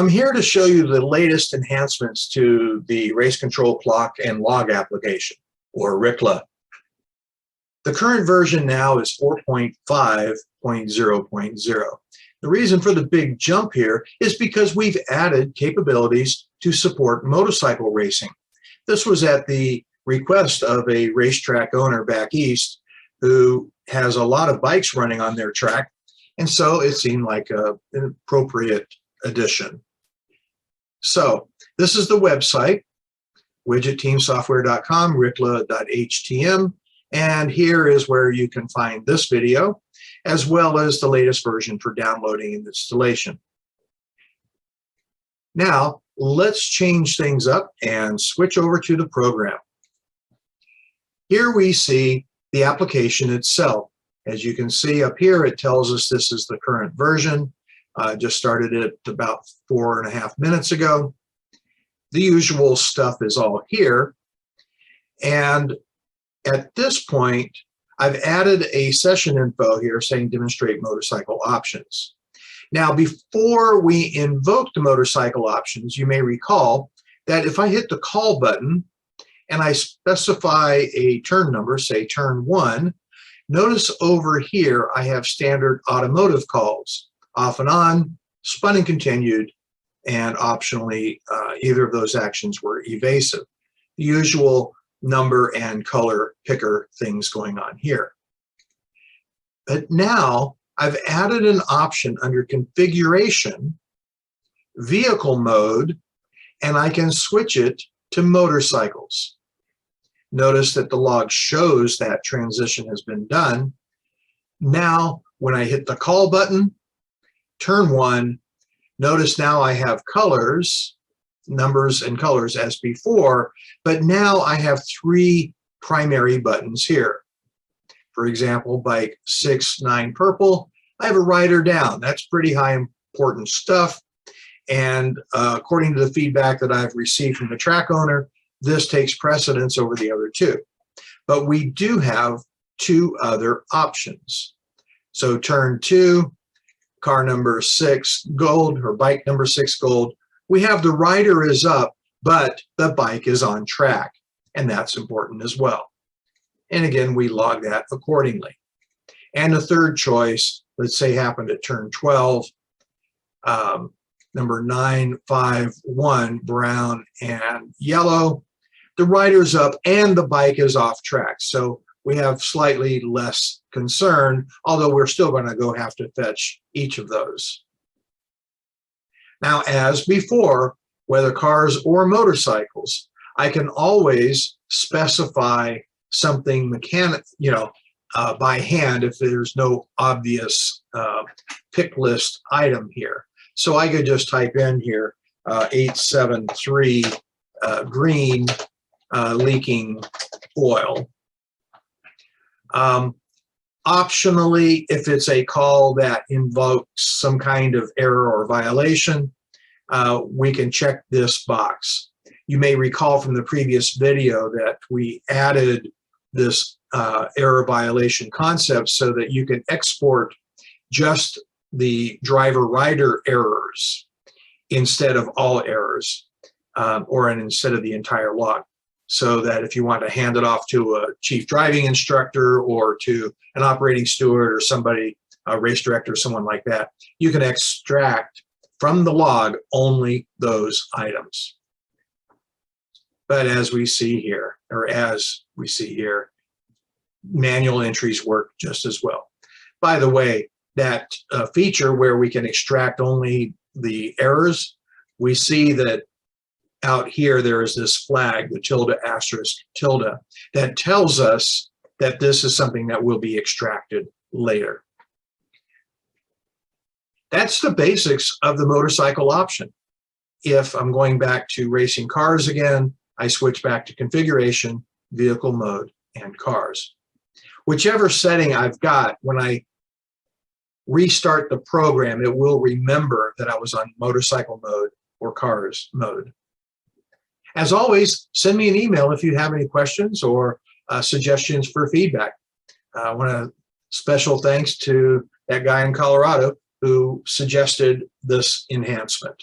I'm here to show you the latest enhancements to the race control clock and log application, or RCCLA. The current version now is 4.5.0.0. The reason for the big jump here is because we've added capabilities to support motorcycle racing. This was at the request of a racetrack owner back east who has a lot of bikes running on their track, and so it seemed like an appropriate addition. So this is the website, widgetteamsoftware.com, rccla.htm, and here is where you can find this video, as well as the latest version for downloading and installation. Now, let's change things up and switch over to the program. Here we see the application itself. As you can see up here, it tells us this is the current version. Just started it about 4.5 minutes ago. The usual stuff is all here. And at this point, I've added a session info here saying demonstrate motorcycle options. Now, before we invoke the motorcycle options, you may recall that if I hit the call button and I specify a turn number, say turn 1, notice over here I have standard automotive calls, off and on, spun and continued, and optionally either of those actions were evasive. The usual number and color picker things going on here. But now I've added an option under configuration, vehicle mode, and I can switch it to motorcycles. Notice that the log shows that transition has been done. Now, when I hit the call button, turn 1, notice now I have colors, numbers and colors as before, but now I have 3 primary buttons here. For example, bike 6, 9 purple, I have a rider down. That's pretty high important stuff. And according to the feedback that I've received from the track owner, this takes precedence over the other 2. But we do have 2 other options. So turn 2, car number 6 gold, or bike number 6 gold. We have the rider is up, but the bike is on track, and that's important as well. And again, we log that accordingly. And the third choice, let's say happened at turn 12, number 951, brown and yellow. The rider's up and the bike is off track. So we have slightly less concern, although we're still going to have to fetch each of those. Now, as before, whether cars or motorcycles, I can always specify something by hand if there's no obvious pick list item here. So I could just type in here 873 green leaking oil. Optionally, if it's a call that invokes some kind of error or violation, we can check this box. You may recall from the previous video that we added this error violation concept so that you can export just the driver-rider errors instead of all errors, or instead of the entire log. So that if you want to hand it off to a chief driving instructor or to an operating steward or somebody, a race director, someone like that, you can extract from the log only those items. But as we see here, manual entries work just as well. By the way, that feature where we can extract only the errors, we see that out here there is this flag, the tilde asterisk tilde, that tells us that this is something that will be extracted later. That's the basics of the motorcycle option. If I'm going back to racing cars again, I switch back to configuration, vehicle mode, and cars. Whichever setting I've got, when I restart the program, it will remember that I was on motorcycle mode or cars mode. As always, send me an email if you have any questions or suggestions for feedback. I want to special thanks to that guy in Colorado who suggested this enhancement.